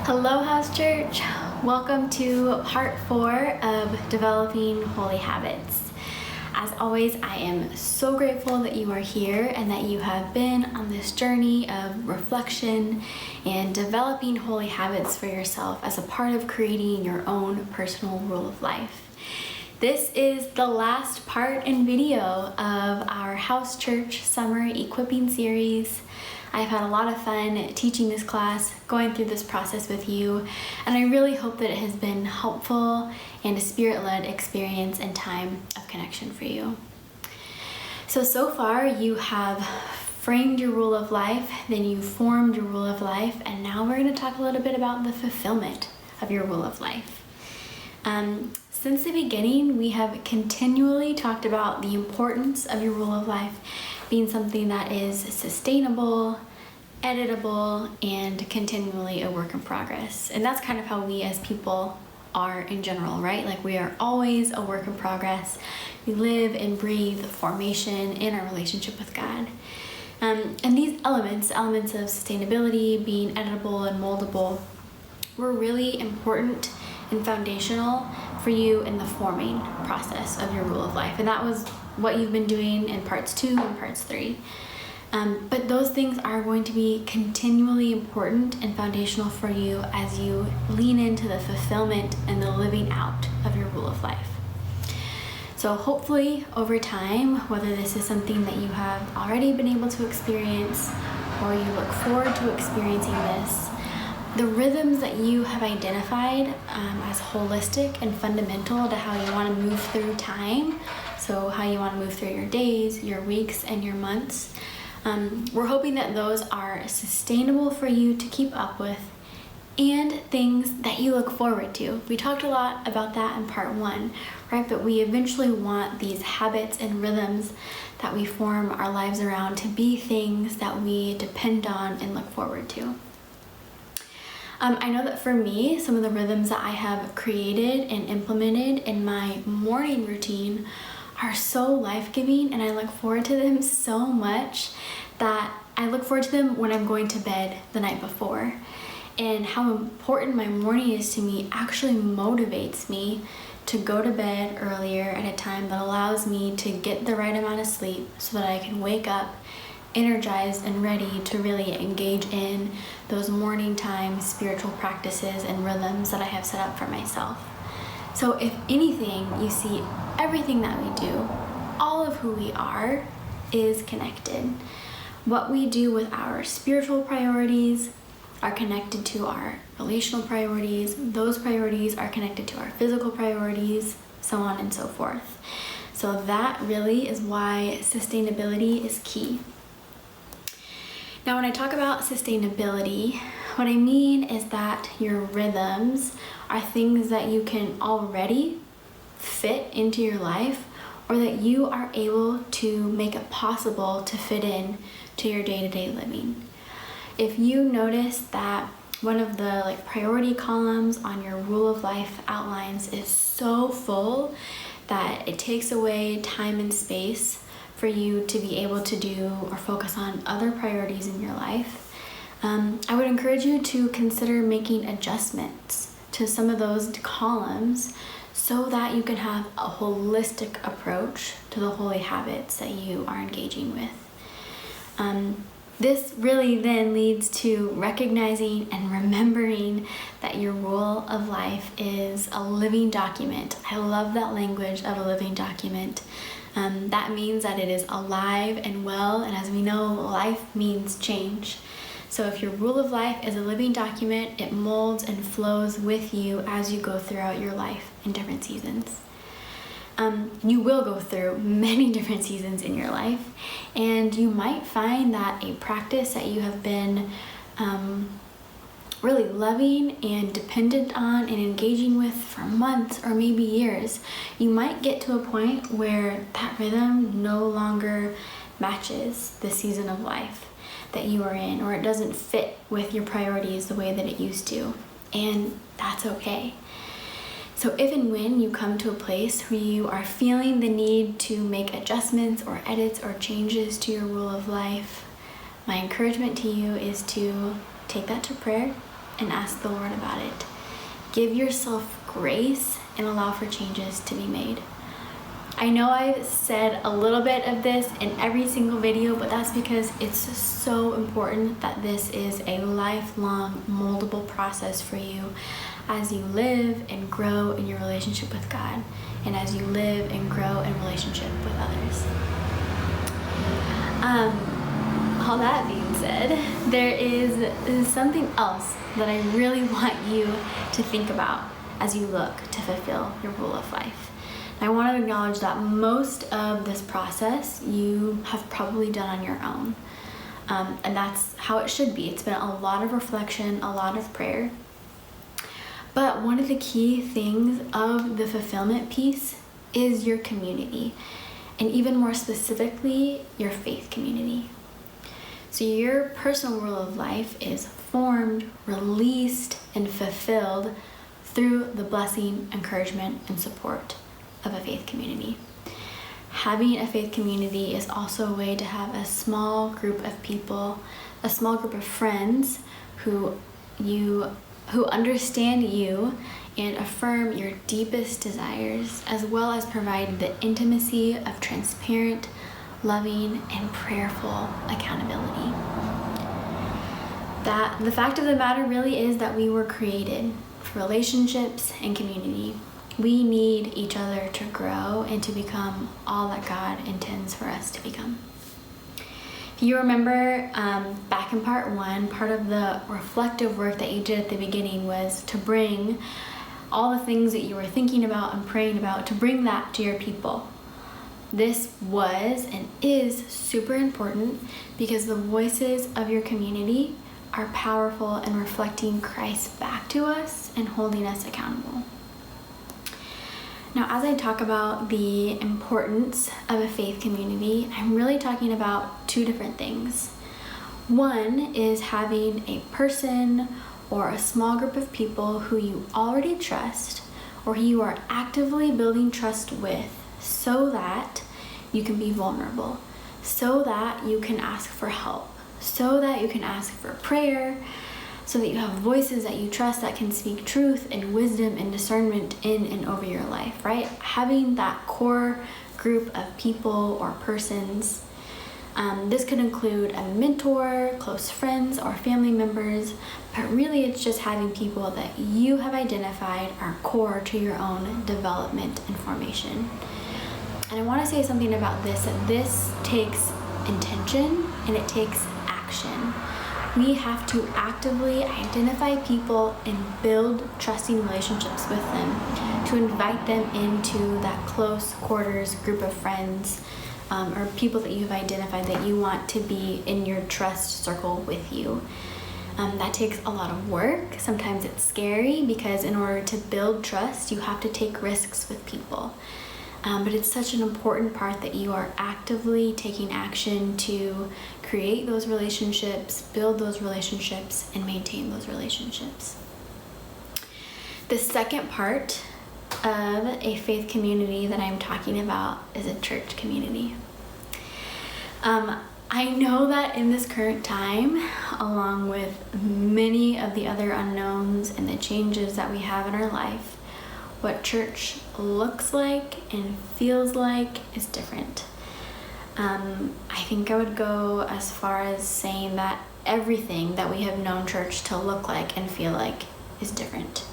Hello, House Church. Welcome to part 4 of Developing Holy Habits. As always, I am so grateful that you are here and that you have been on this journey of reflection and developing holy habits for yourself as a part of creating your own personal rule of life. This is the last part and video of our House Church Summer Equipping Series. I've had a lot of fun teaching this class, going through this process with you, and I really hope that it has been helpful and a spirit-led experience and time of connection for you. So far you have framed your rule of life, then you formed your rule of life, and now we're going to talk a little bit about the fulfillment of your rule of life. Since the beginning, we have continually talked about the importance of your rule of life being something that is sustainable, editable, and continually a work in progress. And that's kind of how we as people are in general, right? Like, we are always a work in progress. We live and breathe formation in our relationship with God. And these elements of sustainability, being editable and moldable, were really important and foundational for you in the forming process of your rule of life. And that was what you've been doing in parts 2 and parts 3. But those things are going to be continually important and foundational for you as you lean into the fulfillment and the living out of your rule of life. So hopefully over time, whether this is something that you have already been able to experience or you look forward to experiencing this, the rhythms that you have identified as holistic and fundamental to how you want to move through time, so how you want to move through your days, your weeks, and your months, we're hoping that those are sustainable for you to keep up with and things that you look forward to. We talked a lot about that in part 1, right? But we eventually want these habits and rhythms that we form our lives around to be things that we depend on and look forward to. I know that for me, some of the rhythms that I have created and implemented in my morning routine are so life-giving, and I look forward to them so much that I look forward to them when I'm going to bed the night before. And how important my morning is to me actually motivates me to go to bed earlier at a time that allows me to get the right amount of sleep so that I can wake up energized and ready to really engage in those morning time spiritual practices and rhythms that I have set up for myself. So if anything, you see everything that we do, all of who we are is connected. What we do with our spiritual priorities are connected to our relational priorities. Those priorities are connected to our physical priorities, so on and so forth. So that really is why sustainability is key. Now, when I talk about sustainability, what I mean is that your rhythms are things that you can already fit into your life, or that you are able to make it possible to fit in to your day-to-day living. If you notice that one of the priority columns on your rule of life outlines is so full that it takes away time and space for you to be able to do or focus on other priorities in your life, I would encourage you to consider making adjustments to some of those columns so that you can have a holistic approach to the holy habits that you are engaging with. This really then leads to recognizing and remembering that your rule of life is a living document. I love that language of a living document. That means that it is alive and well, and as we know, life means change. So if your rule of life is a living document, it molds and flows with you as you go throughout your life in different seasons. You will go through many different seasons in your life, and you might find that a practice that you have been really loving and dependent on and engaging with for months or maybe years, you might get to a point where that rhythm no longer matches the season of life that you are in, or it doesn't fit with your priorities the way that it used to, and that's okay. So if and when you come to a place where you are feeling the need to make adjustments or edits or changes to your rule of life, my encouragement to you is to take that to prayer and ask the Lord about it. Give yourself grace and allow for changes to be made. I know I've said a little bit of this in every single video, but that's because it's so important that this is a lifelong, moldable process for you as you live and grow in your relationship with God, and as you live and grow in relationship with others. All that being said, there is something else that I really want you to think about as you look to fulfill your rule of life. I want to acknowledge that most of this process you have probably done on your own. And that's how it should be. It's been a lot of reflection, a lot of prayer. But one of the key things of the fulfillment piece is your community, and even more specifically, your faith community. So your personal rule of life is formed, released, and fulfilled through the blessing, encouragement, and support of a faith community. Having a faith community is also a way to have a small group of people, a small group of friends who understand you and affirm your deepest desires, as well as provide the intimacy of transparent, loving, and prayerful accountability. The fact of the matter really is that we were created for relationships and community. We need each other to grow and to become all that God intends for us to become. If you remember back in part 1, part of the reflective work that you did at the beginning was to bring all the things that you were thinking about and praying about, to bring that to your people. This was and is super important because the voices of your community are powerful in reflecting Christ back to us and holding us accountable. Now, as I talk about the importance of a faith community, I'm really talking about two different things. One is having a person or a small group of people who you already trust or who you are actively building trust with so that you can be vulnerable, so that you can ask for help, so that you can ask for prayer, so that you have voices that you trust that can speak truth and wisdom and discernment in and over your life, right? Having that core group of people or persons. This could include a mentor, close friends, or family members, but really it's just having people that you have identified are core to your own development and formation. And I want to say something about this, that this takes intention and it takes action. We have to actively identify people and build trusting relationships with them, to invite them into that close quarters group of friends or people that you've identified that you want to be in your trust circle with you. That takes a lot of work. Sometimes it's scary because in order to build trust, you have to take risks with people. But it's such an important part that you are actively taking action to create those relationships, build those relationships, and maintain those relationships. The second part of a faith community that I'm talking about is a church community. I know that in this current time, along with many of the other unknowns and the changes that we have in our life, what church looks like and feels like is different. I think I would go as far as saying that everything that we have known church to look like and feel like is different.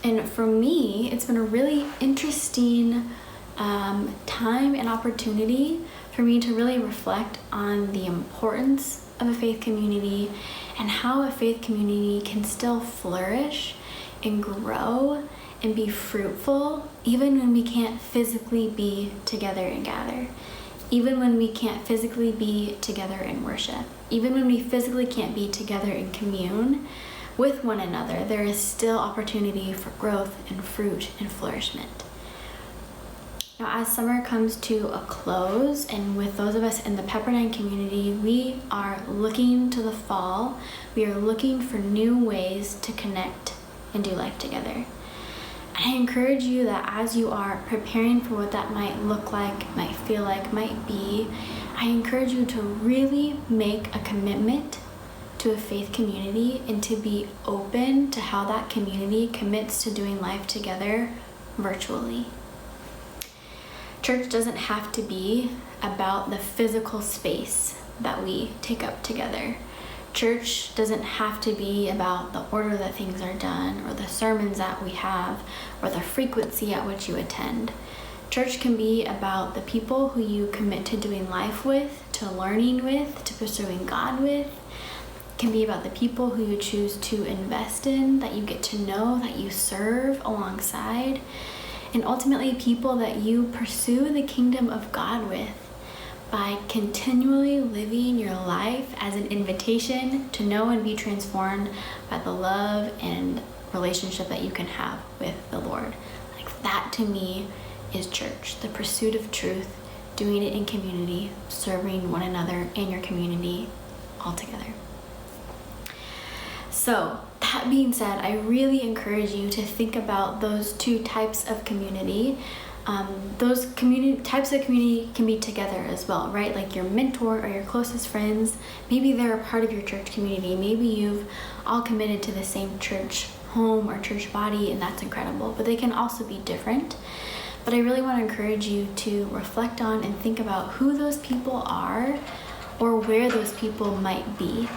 And for me, it's been a really interesting time and opportunity for me to really reflect on the importance of a faith community and how a faith community can still flourish and grow and be fruitful even when we can't physically be together and gather, even when we can't physically be together in worship, even when we physically can't be together in commune with one another. There is still opportunity for growth and fruit and flourishment. Now, as summer comes to a close, and with those of us in the Pepperdine community, we are looking to the fall. We are looking for new ways to connect and do life together. And I encourage you that as you are preparing for what that might look like, might feel like, might be, I encourage you to really make a commitment to a faith community and to be open to how that community commits to doing life together virtually. Church doesn't have to be about the physical space that we take up together. Church doesn't have to be about the order that things are done or the sermons that we have or the frequency at which you attend. Church can be about the people who you commit to doing life with, to learning with, to pursuing God with. It can be about the people who you choose to invest in, that you get to know, that you serve alongside, and ultimately people that you pursue the kingdom of God with by continually living your life as an invitation to know and be transformed by the love and relationship that you can have with the Lord. Like that to me is church, the pursuit of truth, doing it in community, serving one another in your community all together. So that being said, I really encourage you to think about those two types of community. Those types of community can be together as well, right? Like your mentor or your closest friends, maybe they're a part of your church community. Maybe you've all committed to the same church home or church body, and that's incredible, but they can also be different. But I really want to encourage you to reflect on and think about who those people are or where those people might be,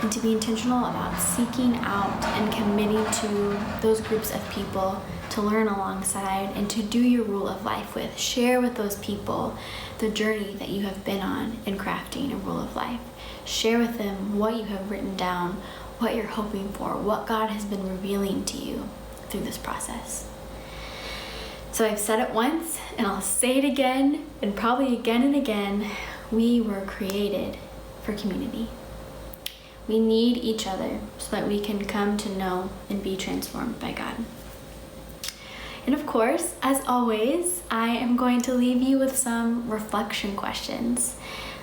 and to be intentional about seeking out and committing to those groups of people to learn alongside and to do your rule of life with. Share with those people the journey that you have been on in crafting a rule of life. Share with them what you have written down, what you're hoping for, what God has been revealing to you through this process. So I've said it once, and I'll say it again, and probably again and again, we were created for community. We need each other so that we can come to know and be transformed by God. And of course, as always, I am going to leave you with some reflection questions.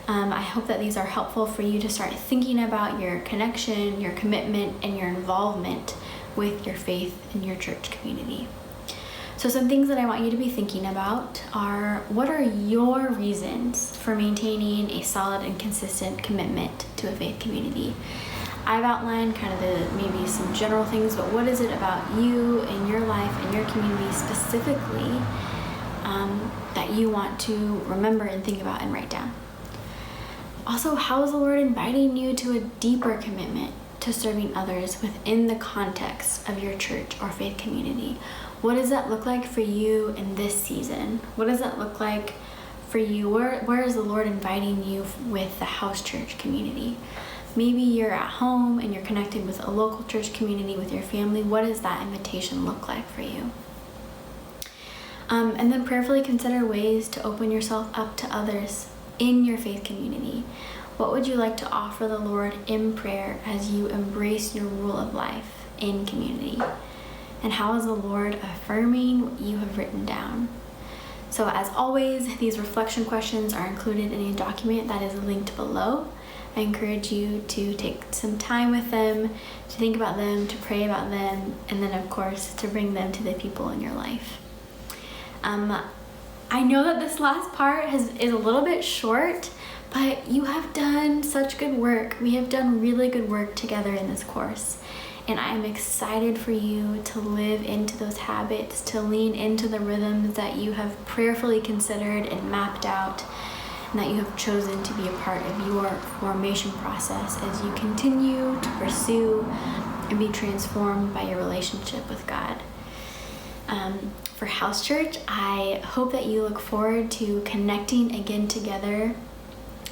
I hope that these are helpful for you to start thinking about your connection, your commitment, and your involvement with your faith and your church community. So some things that I want you to be thinking about are, what are your reasons for maintaining a solid and consistent commitment to a faith community? I've outlined kind of maybe some general things, but what is it about you and your life and your community specifically that you want to remember and think about and write down? Also, how is the Lord inviting you to a deeper commitment to serving others within the context of your church or faith community? What does that look like for you in this season? What does that look like for you? Where is the Lord inviting you with the house church community? Maybe you're at home and you're connected with a local church community with your family. What does that invitation look like for you? And then prayerfully consider ways to open yourself up to others in your faith community. What would you like to offer the Lord in prayer as you embrace your rule of life in community? And how is the Lord affirming what you have written down? So as always, these reflection questions are included in a document that is linked below. I encourage you to take some time with them, to think about them, to pray about them, and then of course to bring them to the people in your life. I know that this last part is a little bit short, but you have done such good work. We have done really good work together in this course. And I am excited for you to live into those habits, to lean into the rhythms that you have prayerfully considered and mapped out, and that you have chosen to be a part of your formation process as you continue to pursue and be transformed by your relationship with God. For House Church, I hope that you look forward to connecting again together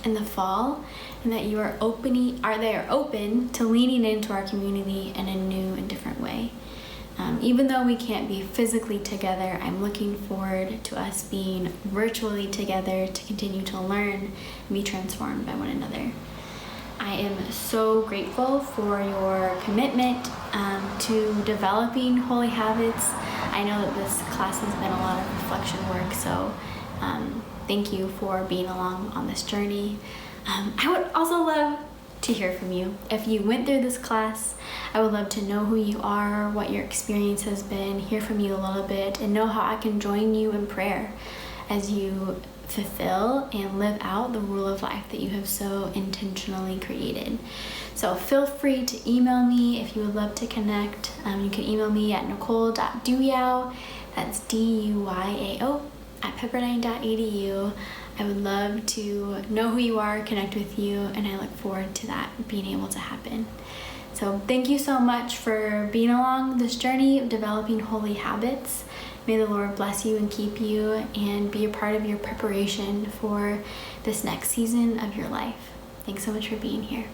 in the fall, and that you are open to leaning into our community in a new and different way. Even though we can't be physically together, I'm looking forward to us being virtually together to continue to learn and be transformed by one another. I am so grateful for your commitment to developing holy habits. I know that this class has been a lot of reflection work, so thank you for being along on this journey. I would also love to hear from you. If you went through this class, I would love to know who you are, what your experience has been, hear from you a little bit, and know how I can join you in prayer as you fulfill and live out the rule of life that you have so intentionally created. So feel free to email me if you would love to connect. You can email me at nicole.duyao, that's DUYAO, at pepperdine.edu. I would love to know who you are, connect with you, and I look forward to that being able to happen. So thank you so much for being along this journey of developing holy habits. May the Lord bless you and keep you and be a part of your preparation for this next season of your life. Thanks so much for being here.